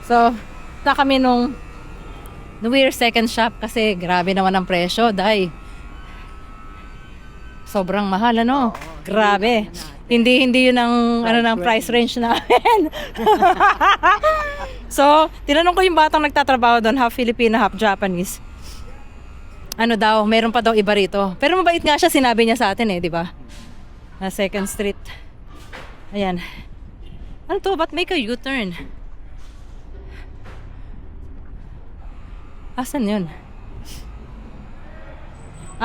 So, na kami nung we're second shop kasi grabe naman ang presyo, dahil sobrang mahal, ano? Grabe. Hindi yun ang price range namin. So, tinanong ko yung batang nagtatrabaho doon, half Filipino, half Japanese. Ano daw, meron pa daw iba rito. Pero mabait nga siya, sinabi niya sa atin eh, di ba? Na Second Street. Ayan. Ano to? Ba't make a U-turn? Asan yun?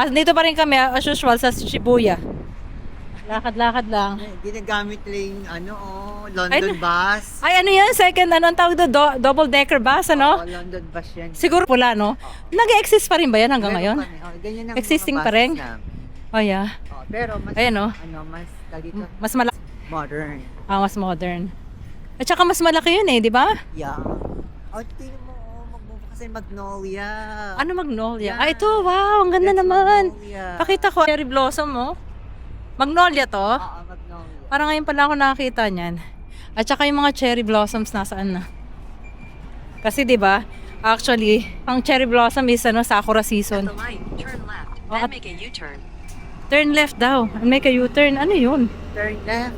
Dito pa rin kami, as usual, sa Shibuya. Lakad-lakad lang. Ginagamit lang London bus. Ay, ano yan? Second, ang tawag doon? Double-decker bus, ano? London bus yan. Siguro pula, no? Nag-exist pa rin ba yan hanggang ngayon? Ganyan ang Existing mga pa rin? buses namin. Oh, yeah. Pero mas, Ayan, no? mas dito, Mas malaki. modern. Mas modern. At saka mas malaki yun eh, di ba? Yeah. Tingnan mo, kasi Magnolia. Ano Magnolia? Yan. Ito, wow, ang ganda That's naman. Magnolia. Pakita ko, cherry blossom, oh. Magnolia to. Magnolia. Parang ngayon pala ako nakakita niyan. At saka yung mga cherry blossoms nasaan na. Kasi 'di ba? Actually, ang cherry blossom is sakura season. At the light, turn left, Oh, then at- make a U-turn. Turn left daw and make a U-turn. Ano 'yun? Turn left.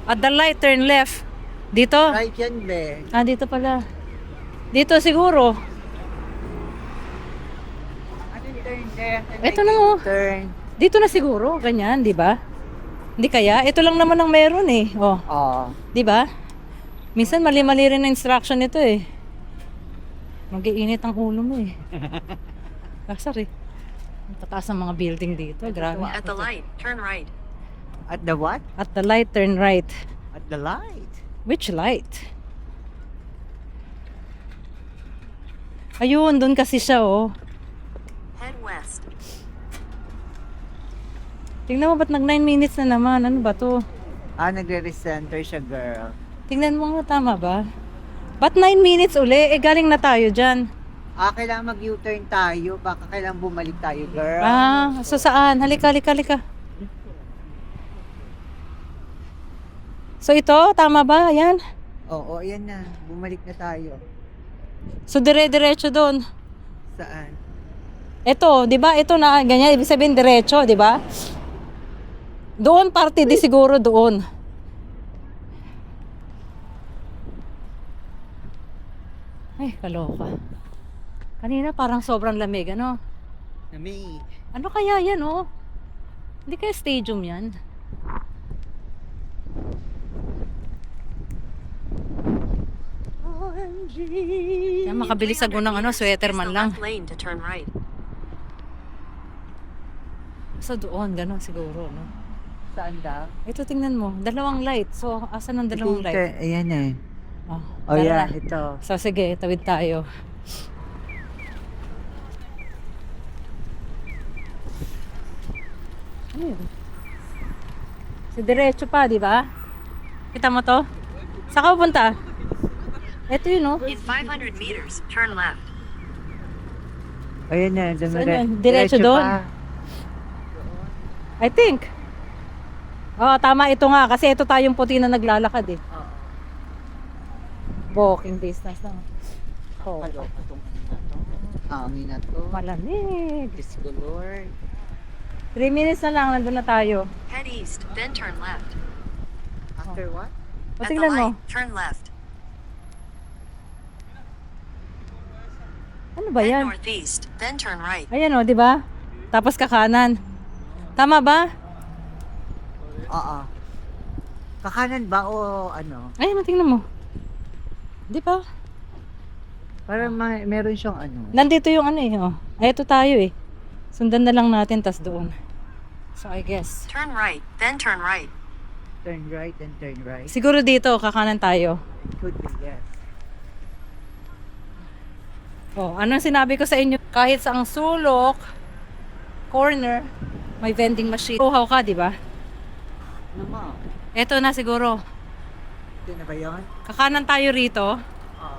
At the light, turn left. Dito? Right yan, be. Dito pala. Dito siguro. Ano yung turn left? Ito na, oh. Turn. Dito na siguro, ganyan, 'di ba? Hindi kaya? Ito lang naman ang meron eh. Oh, Oh. 'di ba? Minsan mali-mali rin ang instruction nito eh. Mag-iinit ang ulo mo eh. Kasar eh. Ang tataas ng mga building dito, grabe. At the light, turn right. At the what? At the light, turn right. At the light. Which light? Ayun, doon kasi siya oh. Head west. Tingnan mo, ba't nag 9 minutes na naman? Ano ba to? Nagre-recenter siya, girl. Tingnan mo nga, tama ba? Ba't 9 minutes uli? Galing na tayo dyan. Kailangan mag-U-turn tayo. Baka kailangan bumalik tayo, girl. So saan? Halika. So ito, tama ba? Ayan. Oo, yan na. Bumalik na tayo. So dire-diretso doon. Saan? Ito, 'di ba? Ito na ganyan, ibig sabihin diretso, 'di ba? Doon parte di siguro doon. Ay, kaloka. Kanina parang sobrang lamig, ano? Nami. Ano kaya 'yan, oh? Hindi kaya stadium 'yan? Kaya makabilis sa gunang sweater Use man the lang. left lane to turn right. So doon, gano'n siguro, no? Saan daw? Ito tingnan mo, dalawang light. So, asan ang dalawang light? Ayan eh. Oh, Oh, tara yan. na. Ito. So, sige, tawid tayo. Ano yun? So, diretso pa, di ba? Kita mo to? Saan ka pupunta? Ito yun, oh. In 500 meters, turn left. Ayan na. Saan yun? Diretso doon? I think. Oh, tama ito nga. Kasi ito tayong puti na naglalakad eh. Oo. Walking distance lang. Oh, Kaloka tong ano na to. Hangin na to. malamig. Diyos ko, Lord. 3 minutes na lang, nandun na tayo. Head east, then turn left. After what? O, At the tingnan mo. light, turn left. Ano ba Head yan? northeast, then turn right. Ayan o, di ba? Tapos kakanan. Tama ba? Oo. Kakanan ba o ano? Ay, tingnan mo. Di ba? Parang meron siyang ano. Nandito yung ano eh. Oh. Ay, ito tayo eh. Sundan na lang natin, tas doon. So, I guess. Turn right, then turn right. Turn right and turn right. Siguro dito, kakanan tayo. Could be, yes. Oh, anong sinabi ko sa inyo? Kahit sa ang sulok, corner, may vending machine. Uhaw ka, di ba? Ano mo? Eto na siguro. Ito na ba yun? Kakanan tayo rito. Oo.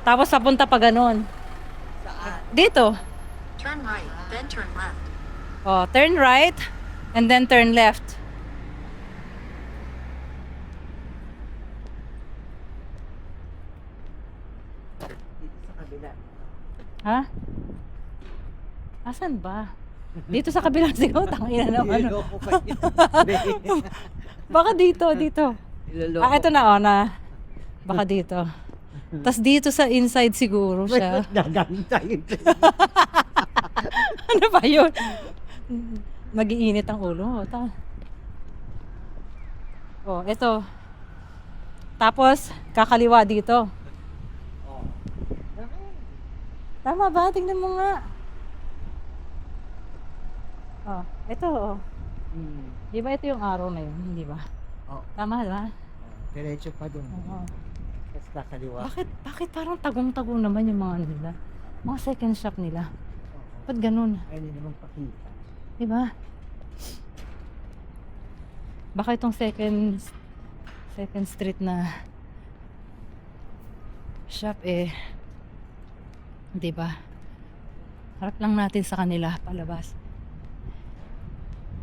Tapos papunta pa ganon. Saan? Dito. Turn right, then turn left. Oh, turn right and then turn left. kabila. Ha? Asan ba? Dito sa kabilang sigaw, tangina naman. Niloloko pa yun. Baka dito. Niloloko. Ito na, na. Baka dito. Tapos dito sa inside siguro siya. Dadami tayo. Ano ba yun? Mag-iinit ang ulo mo. Oh, ito. Tapos, kakaliwa dito. Tama ba? Tingnan mo nga. Oh, ito oh. Di ba ito yung araw na yun? Hindi ba? Oh, Tama ba? diretso pa dun. Oo. Tapos kakaliwa. Bakit parang tagong-tagong naman yung mga ano nila? Mga second shop nila. Ba't ganun? Ay, hindi naman pakita. Di ba? Baka itong second street na shop di ba? Harap lang natin sa kanila palabas.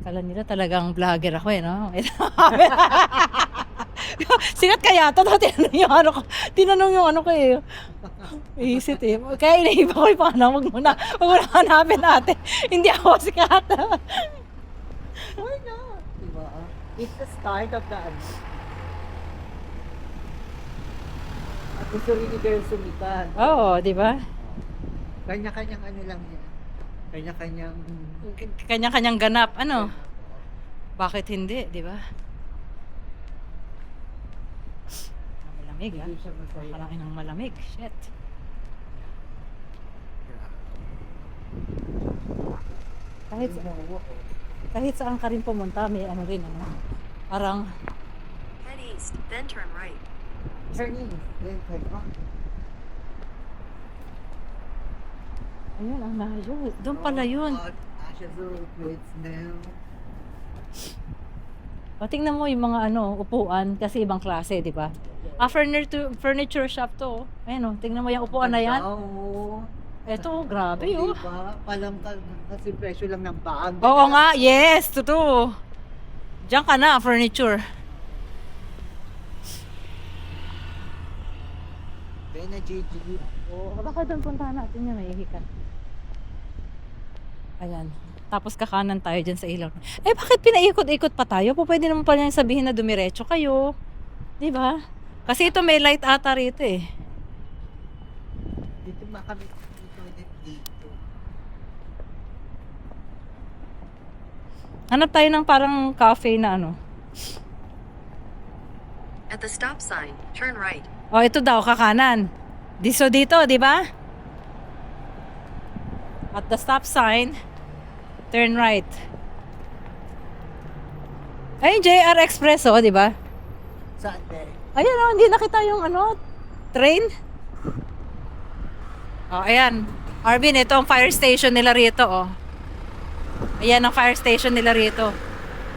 Kala nila talagang vlogger ako no? Sikat kaya to, tinanong yung ano ko Isit Kaya iniiba ko yung pangalan, wag mo na hanapin natin. Hindi ako sikat. Why not? Diba? It's the start of the ano. At gusto rin ni girl sumikat. Oo, di ba? Kanya-kanyang ano lang yan. Kanya-kanyang... Kanya-kanyang ganap. Ano? Bakit hindi, di ba? Malamig Hindi siya masaya. Makalaki ng malamig. Shit. Kahit saan ka rin pumunta, may ano rin, ano? Parang, Head east, then turn right. Turning. Then turn on. ayun, ang layo. Doon pala yun. Ashes roads now. O, tingnan mo yung mga ano, upuan, kasi ibang klase, di ba? Furniture shop to. Ayun o, tingnan mo yung upuan na yan. Oo. Eto, grabe oh. Diba? Palang kasi presyo lang ng bag. Oo nga, yes, totoo. Diyan ka na, furniture. Bena JG. Oo, baka doon puntahan natin yan, may ihikan. Ayan. Tapos kakanan tayo dyan sa ilaw. Bakit pinaikot-ikot pa tayo? Pwede naman pala yung sabihin na dumiretso kayo. Di ba? Kasi ito may light ata rito Dito ba kami dito. Hanap tayo ng parang cafe na ano. At the stop sign, turn right. Oh, ito daw, kakanan. So dito, di ba? At the stop sign, turn right. Ayun, JR Express, oh, di ba? Saan din? Ayan, oh, hindi nakita yung ano, train. Oh, ayan. Arvin, ito ang fire station nila rito, oh. Ayan ang fire station nila rito.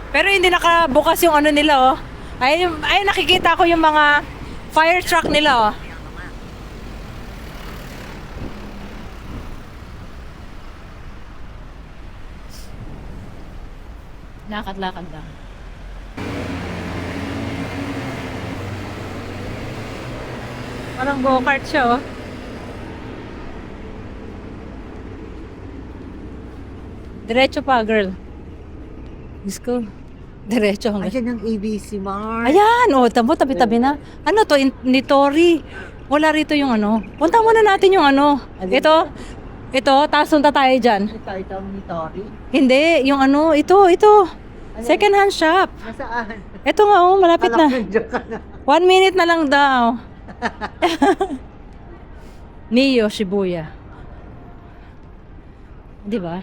Pero hindi nakabukas yung ano nila, oh. Ayun, nakikita ko yung mga fire truck nila, oh. Be on the left. Lakad-lakad lang. Parang go-kart siya, oh. Diretso pa, girl. Diyos ko. Diretso hanggang. Ayan ang ABC Mart. Ayan, oh, tamo, tabi-tabi na. Ano to, Nitori. Wala rito yung ano. Punta muna natin yung ano. Ito, tapos punta tayo dyan. Ito itong ni Tori. Hindi, yung ano, ito. Second hand shop. Nasaan? Ito nga, oh, malapit na. Nandiyan ka na. 1 minute na lang daw. Mio, Shibuya. Di ba?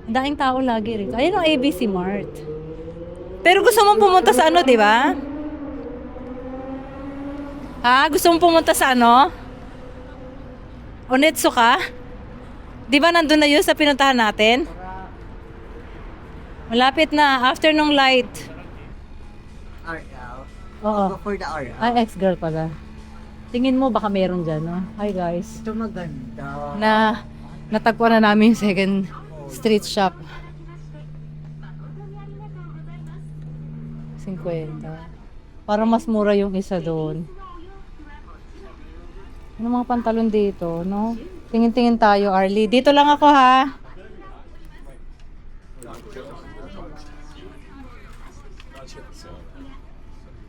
Daing tao lagi rito. Ayun ang ABC Mart. Pero gusto mong pumunta sa ano, di ba? Ha? Gusto mong pumunta sa ano? Onitsuka? Di ba nandun na yun sa pinuntahan natin? Malapit na. After nung light. RL. Oo. Go for the RL. Ay, ex-girl pala. Tingin mo baka meron dyan, no? Hi guys. Ito maganda. Natagpuan na namin yung second street shop. 50. Para mas mura yung isa doon. Ano mga pantalon dito, no? Tingin-tingin tayo, Arlie. Dito lang ako, ha?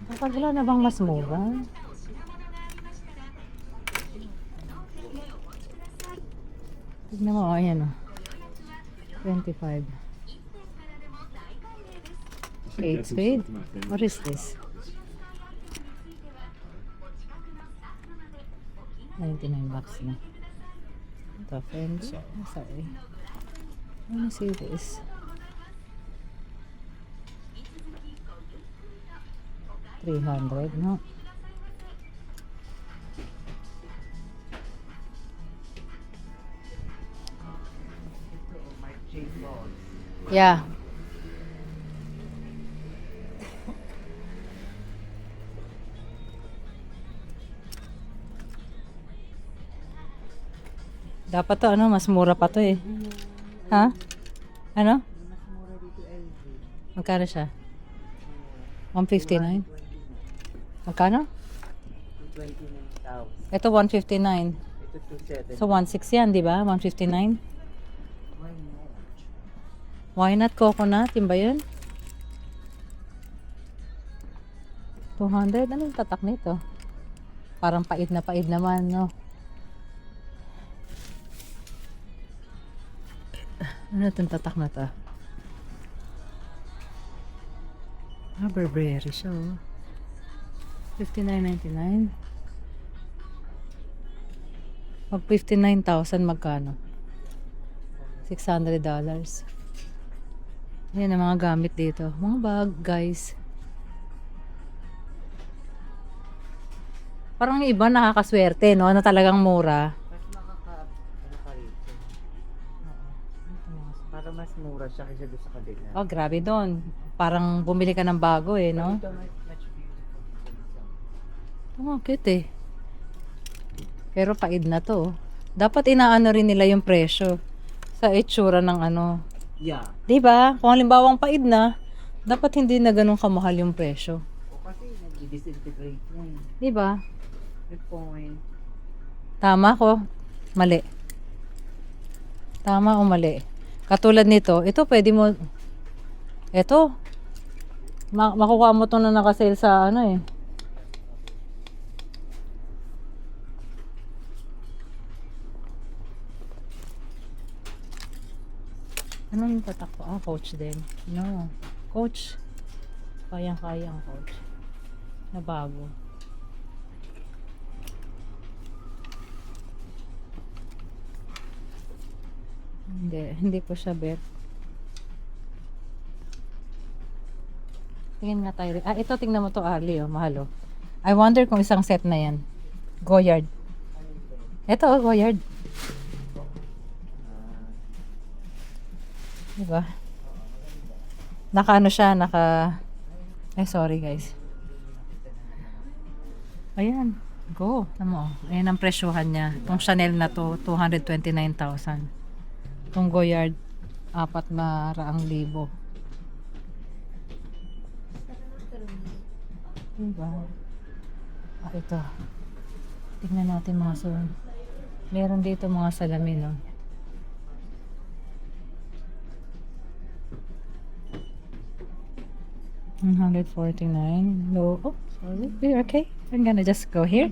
Kapag wala na bang mas mura? Tignan mo, ayan o. 25. Kate Spade? What is this? 99 bucks na. Ito, Fendi. Sorry. Let me see this. 300, no? Yeah. Dapat to, ano, mas mura pa to eh. Ha? Ano? Magkano siya? 159? Magkano? 29,000. Ito 159. Ito 27. So 16 yan, di ba? 159. Why not coconut? Yun ba yun? 200? Anong tatak nito? Parang paid naman, no? Ano itong tatak na to? Burberry siya, oh. $59.99. Pag 59,000 magkano? $600. Ayan ang mga gamit dito. Mga bag, guys. Parang yung iba nakakaswerte, no? Na talagang mura. Mas ano ka rito. Para mas mura siya kaysa doon sa kabila. Oh, grabe doon. Parang bumili ka ng bago, eh, no? Ito much beautiful. Oh, cute, eh. Pero paid na to. Dapat inaano rin nila yung presyo sa itsura ng ano. Yeah. 'Di ba? Kung halimbawang paid na, dapat hindi na ganun kamahal yung presyo. O kasi nag-disintegrate na eh. 'Di ba? May point. Tama ko. Mali. Tama o mali? Katulad nito, ito pwede mo ito makukuha mo to na naka-sale sa ano eh. Anong tatak ko? Ah, Coach din. No. Coach. Kayang-kaya ang Coach. Na bago. Hindi ko siya bet. Tingin nga tayo. Ah, ito tingnan mo to, Ali, oh, mahal, oh. I wonder kung isang set na yan. Goyard. Ito, oh, Goyard. Diba? Naka ano siya, ay sorry guys. Ayan, go. Tama mo, ayan ang presyohan niya. Itong Chanel na to, 229,000. Itong Goyard, 400,000. Diba? Ah, ito. Tingnan natin mga meron dito mga salamin, no? $149. No. Oh, sorry. You're okay. I'm gonna just go here.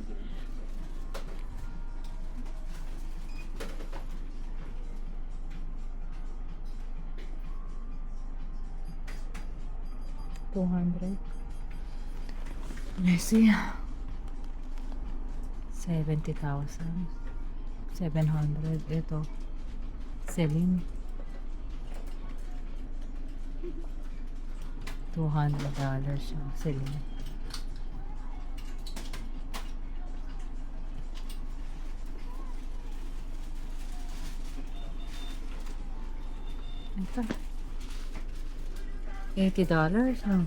$200. Let's see. 70,000. 700. Ito. Celine. $200 siya. Celine. Ito. $80. Oh.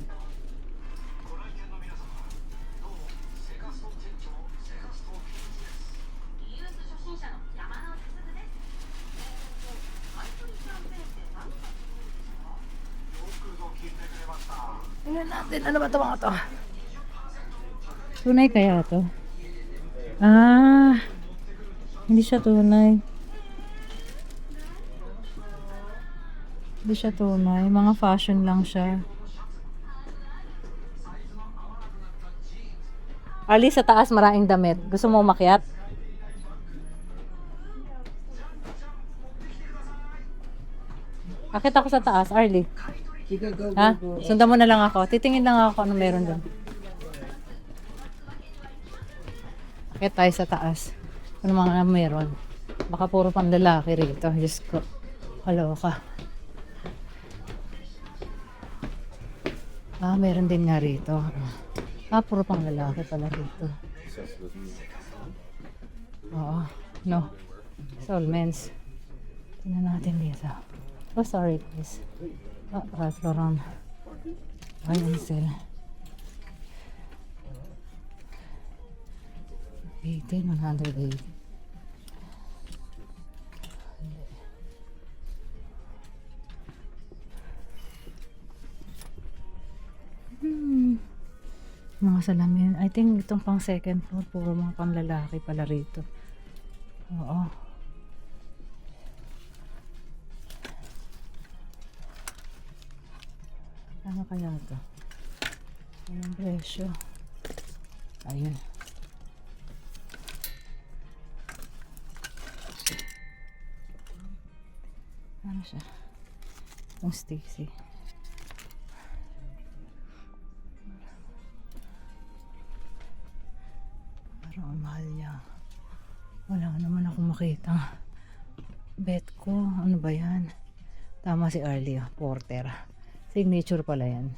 Tingnan natin, ano ba ito mga to? Tunay kaya to? Ah, Hindi siya tunay. Hindi siya tunay. Mga fashion lang siya. Arlie, sa taas maraming damit. Gusto mo umakyat? Akit ako sa taas, Arlie. Sige, go, Ha? go, go. Sundan mo na lang ako. Titingin lang ako ano meron doon. Akit tayo sa taas. Ano mga meron. Baka puro pang lalaki rito. Diyos ko. Kaloka. Ah, meron din nga rito. Ah, puro pang lalaki pala rito. Oo. No. It's all men's. Tingnan natin dito. Oh, sorry guys. Oh, Ralph Lauren. Buy and sell. 180. Mga salamin. I think itong pang second floor, puro mga pang lalaki pala rito. Oo. Ano kaya ito? Anong presyo? Ayun. Ano siya? Itong Stacy. Parang ang mahal niya. Wala naman akong makita. Bet ko, ano ba yan? Tama si Arlie, Porter. Signature pala yan.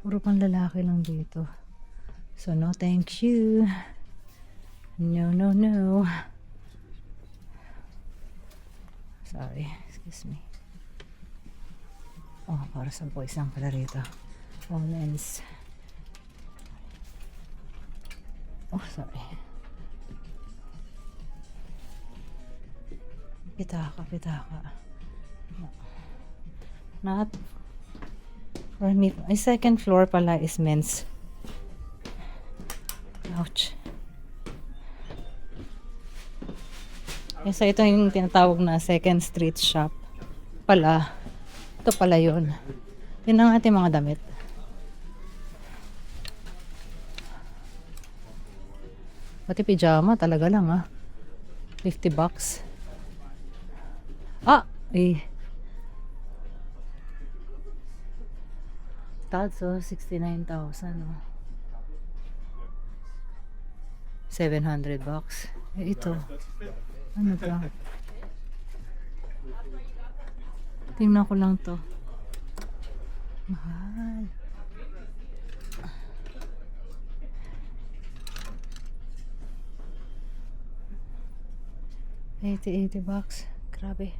Puro pang lalaki lang dito. So no thank you. No, no, no. Sorry, excuse me. Oh, para sa boys lang pala rito. Oh, men's. Oh, sorry. Pitaka, pitaka. Not for me. My second floor pala is men's. Ouch. So ito yung tinatawag na second street shop pala. Ito pala yun. Tingnan natin mga damit. Pati pijama talaga lang ah. $50. Ah! Eh. Tadso, 69,000 oh. $700. Eh, ito. Ano ba? Tingnan ko lang to. Mahal. $80 Grabe.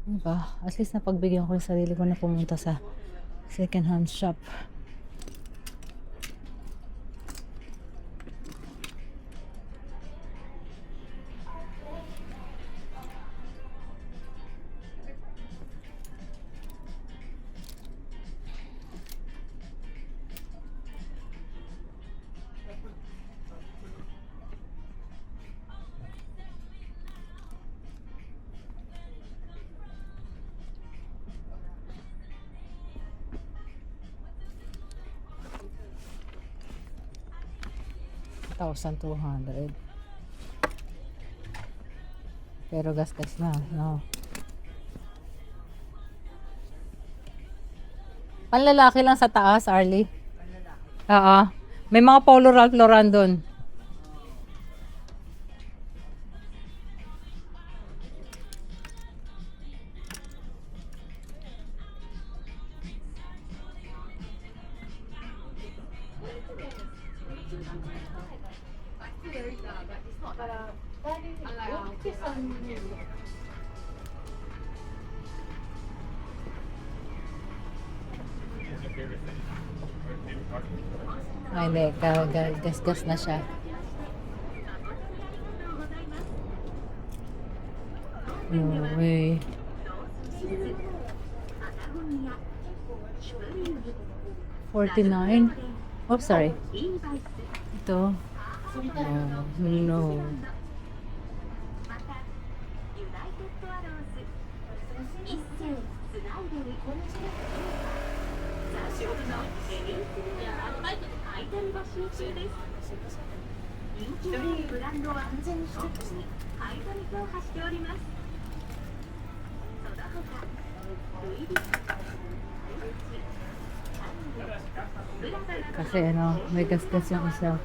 Ano ba? At least napagbigyan ko yung sarili ko na pumunta sa second hand shop. $1,200. Pero gasgas na, no? Panlalaki lang sa taas, Arlie. Oo. May mga Polo Ralph Lauren doon. Ay, hindi. Gas-gas na siya. No way. $49. Oh, sorry. Ito. No. Kasi ano, may gasgas yung isa.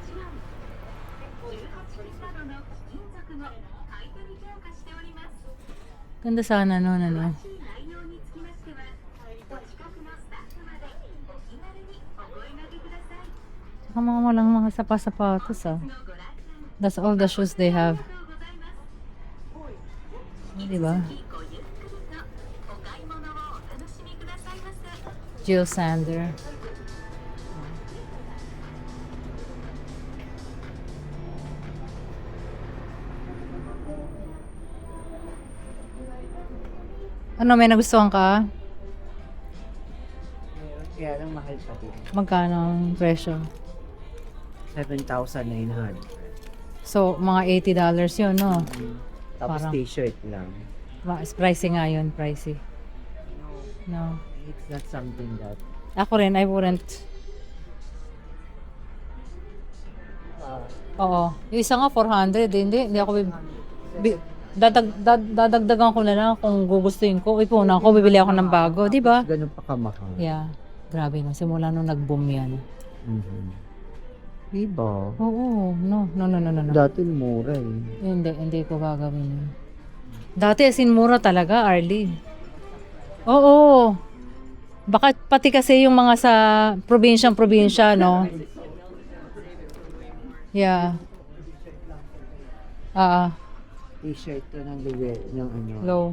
Ganda sana no, ano. Saka mga walang mga sapatos ah. That's all the shoes they have. Diba? Jill Sander. Ano, may nagustuhan ka? Kaya lang mahal pa din. Magkano ang presyo? 7,900. So, mga $80 yun, no? Tapos Parang- t-shirt lang. Pricey nga yun, pricey. No. It's not something that... Ako rin, I wouldn't. Oo. Yung isa nga, 400. Hindi ako dadagdagan ko na lang kung gugustuhin ko. Ipunan ko, bibili ako ng bago. Di ba? Ganun pa kamahal. Yeah. Grabe no. Simula nung nag-boom yan. Mhm. Diba? Oo. No. Dati mura eh. Hindi ko gagawin yun. Dati as in mura talaga, Arlie. Oo. Baka pati kasi yung mga sa probinsya, no? Yeah. T-shirt to ng Loewe, ng ano, Low.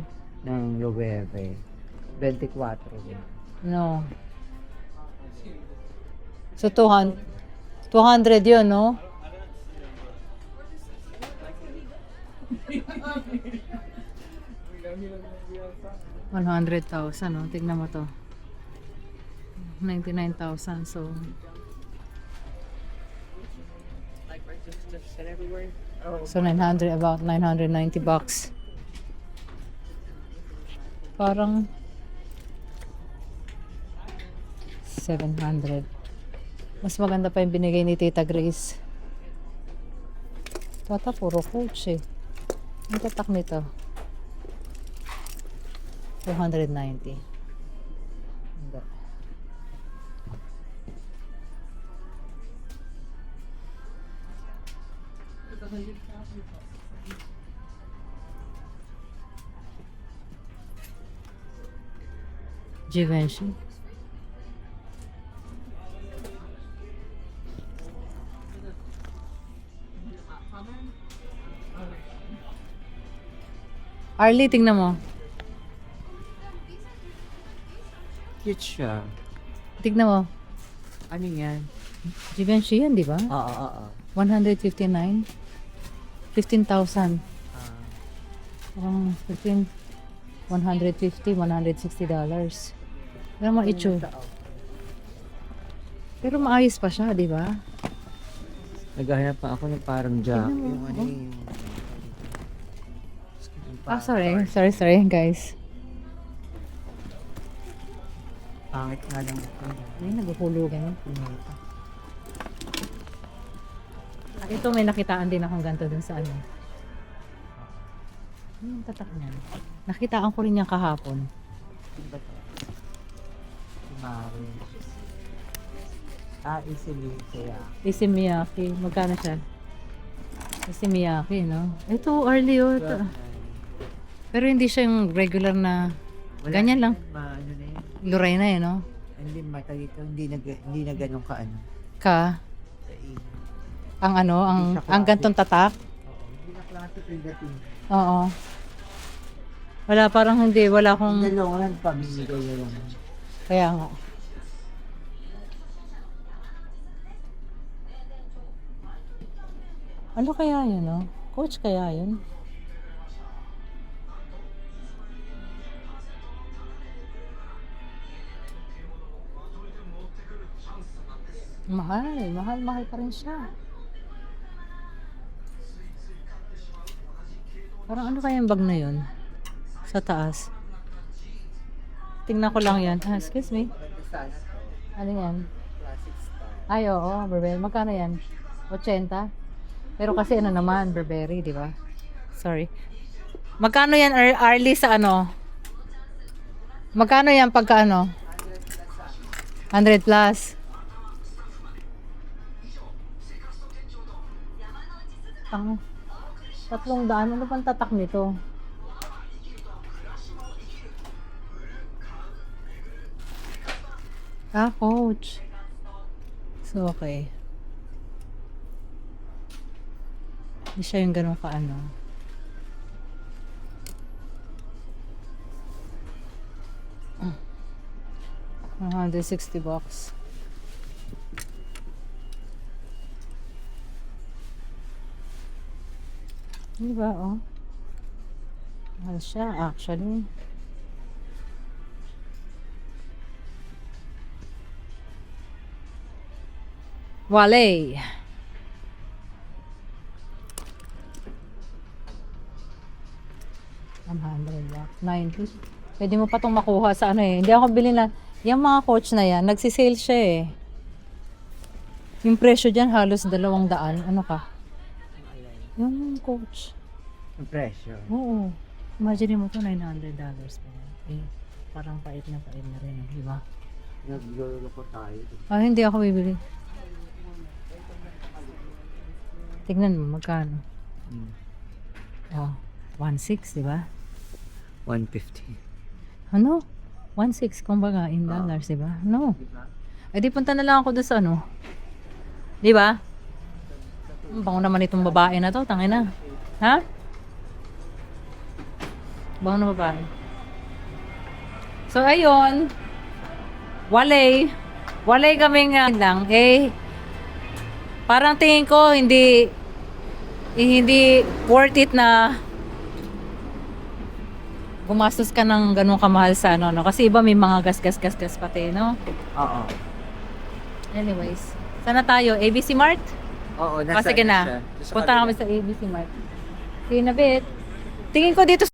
ng Loewe. 24 din. No. So 200 yun, no? $100,000, no? Tignan mo to. 99,000, so... So 900, about $990. Parang 700. Mas maganda pa yung binigay ni Tita Grace. Tata, puro Coach eh. Ang tatak nito. 290. Hindi. Givenchy. Arlie, tingnan mo. Cute siya. Tignan mo. Ano yan? Givenchy yan, di ba? Oo. 159. 15,000. Parang 15, $150, $160. Pero ma-itsyo. Pero maayos pa siya, di ba? Naghahanap pa ako ng parang jacket. Tingnan mo, Yung ano oh. yung... Sorry, guys. Pangit nga lang ito. Ay, naguhulugan. Ito, may nakitaan din akong ganito dun sa ano. Yung tatak niyan. Nakitaan ko rin yan kahapon. Diba ito? Si Mari. Easily kaya. Isi Miyake. Magkano siya? Isi Miyake, no? Ito, early yun. Pero hindi siya yung regular na ganyan lang. Ano na yun? Luray na no? Hindi matalito. Hindi na ganun ka ano. Ka? Sa iyo. Ang ano? Hindi siya Ang gantong tatak? Oo. Hindi na klase yung dating. Oo. Wala, parang hindi. Wala akong... Dalawang pamimigay na lang. Kaya nga. Ano kaya yun, no? Coach kaya yun? Mahal pa rin siya. Parang ano kaya yung bag na yun? Sa taas. Tingnan ko lang yan. Ah, excuse me. Ano yan? Classic style. Ay, oo, Burberry. Magkano yan? 80? Pero kasi ano naman, Burberry, di ba? Sorry. Magkano yan, Arlie, sa ano? Magkano yan pagka ano? 100 plus. Tang 300. Ano pang tatak nito? Ah, Coach. So, okay. Hindi siya yung ganun kaano. $160. Diba, oh? Mahal siya, actually. Wale. $100. Pwede mo pa itong makuha sa ano eh. Hindi ako bilhin na. Yung mga coach na yan, nagsisale siya eh. Yung presyo dyan halos 200. Ano ka? Yung coach. Ang presyo. Oo. Imagine mo to $900 pa yan. Eh, parang pait na rin. Di ba? Naglolo po tayo. Ah, hindi ako bibili. Tignan mo, magkano? Oh, 1.6, di ba? 150. Ano? 1.6, kumbaga, in dollars, di ba? No. Eh, di punta na lang ako doon sa ano. Di ba? Ang bango naman itong babae na to, tangin na. Ha? Bango na babae. So, ayun. Wale kaming lang. Eh, parang tingin ko, hindi worth it na gumastos ka ng ganun kamahal sa ano, no? Kasi iba may mga gas pati, no? Oo. Anyways, sana tayo? ABC Mart? Oo, O, sige na. Punta na kami sa ABC Mart. See you in a bit. Tingin ko dito